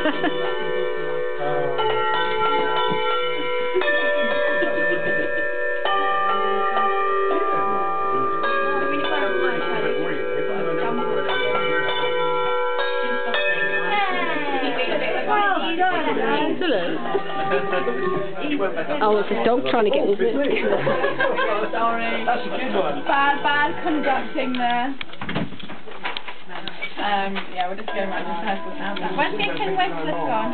Excellent. Oh, it's a dog trying to get with it. Sorry. That's a good one. Bad conducting there. Yeah, we're just going back to rehearsals now. When's the King Westliff gone?